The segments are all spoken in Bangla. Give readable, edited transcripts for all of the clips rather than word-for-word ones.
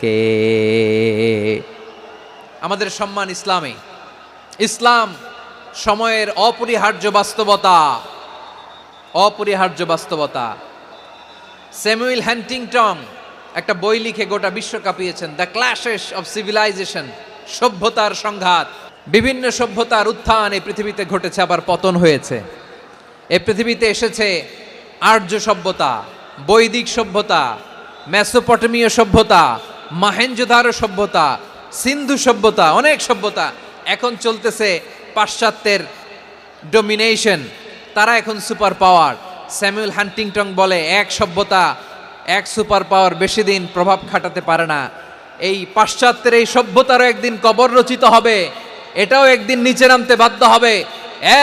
কে আমাদের সম্মান ইসলামে। ইসলাম সময়ের অপরিহার্য বাস্তবতা। স্যামুয়েল হান্টিংটন একটা বই লিখে গোটা বিশ্ব কাঁপিয়েছেন, দ্য ক্ল্যাশেস অফ সিভিলাইজেশন, সভ্যতার সংঘাত। বিভিন্ন সভ্যতার উত্থান এই পৃথিবীতে ঘটেছে, আবার পতন হয়েছে। এই পৃথিবীতে এসেছে আর্য সভ্যতা, বৈদিক সভ্যতা, মেসোপটেমীয় সভ্যতা, মহেঞ্জোদারো সভ্যতা, সিন্ধু সভ্যতা, অনেক সভ্যতা। এখন চলতেছে পাশ্চাত্যের ডমিনেশন, তারা এখন সুপার পাওয়ার। স্যামুয়েল হান্টিংটন বলে এক সভ্যতা, এক সুপার পাওয়ার বেশি দিন প্রভাব খাটাতে পারে না। এই পাশ্চাত্যের এই সভ্যতারও একদিন কবর রচিত হবে, এটাও একদিন নিচে নামতে বাধ্য হবে।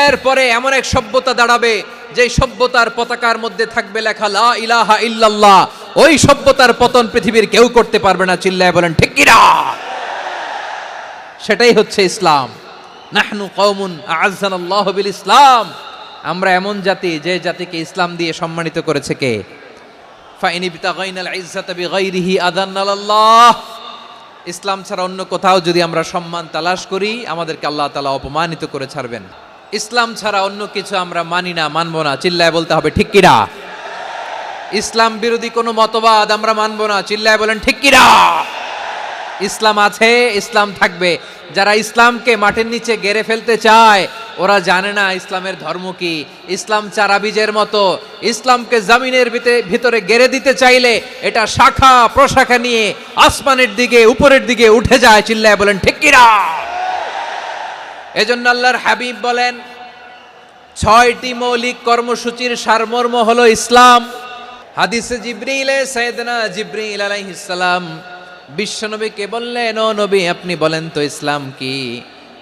এরপরে এমন এক সভ্যতা দাঁড়াবে যে সভ্যতার পতাকার মধ্যে থাকবে লেখা লা ইলাহা ইল্লাল্লাহ। ওই সভ্যতার পতন পৃথিবীর কেউ করতে পারবে না, চিল্লায় বলেন ঠিক কি না? সেটাই হচ্ছে ইসলাম। নাহনু কওমুন আ'আজ্জানাল্লাহু বিল ইসলাম, আমরা এমন জাতি যে জাতিকে ইসলাম দিয়ে সম্মানিত করেছে কে? ফাইন ইবতাগাইনাল ইজ্জাতা বিগাইরিহি আযান্নাল্লাহ, ইসলাম ছাড়া অন্য কোথাও যদি আমরা সম্মান তালাশ করি, আমাদেরকে আল্লাহ তাআলা অপমানিত করে ছাড়বেন। ইসলাম ছাড়া অন্য কিছু আমরা মানি না, মানবো না, চিল্লায় বলতে হবে ঠিক কি না? ইসলাম বিরোধী কোনো মতবাদ আমরা মানবো না, চিল্লায় বলেন ঠিক কি না? ইসলাম আছে, ইসলাম থাকবে। যারা ইসলামকে মাটির নিচে গেড়ে ফেলতে চায়, ওরা জানে না ইসলামের ধর্ম কি। ইসলাম চারা বীজের মতো, ইসলামকে জমিনের ভিতরে গেড়ে দিতে চাইলে এটা শাখা প্রশাখা নিয়ে আসমানের দিকে, উপরের দিকে উঠে যায়, চিল্লায় বলেন ঠিক কি না? এজন্য আল্লাহর হাবিব বলেন 6টি মৌলিক কর্মসূচির সারমর্ম হলো ইসলাম। হাদিসে জিবরিলে সাইয়েদনা জিবরিল আলাইহিস সালাম বিশ্বনবীকে বললেন, ও নবী আপনি বলেন তো ইসলাম কি?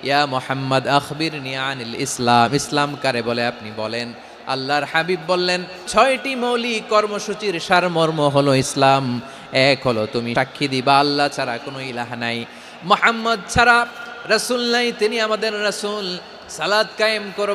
ইয়া মুহাম্মদ আখবিরনি আনিল ইসলাম, ইসলাম কারে বলে আপনি বলেন। আল্লাহর হাবিব বললেন 6টি মৌলিক কর্মসূচির সারমর্ম হলো ইসলাম। এক হলো তুমি সাক্ষী দিবা আল্লাহ ছাড়া কোনো ইলাহ নাই, মুহাম্মদ ছাড়া রাসূল নাই, তিনি আমাদের রাসূল। সালাত কায়েম করবা।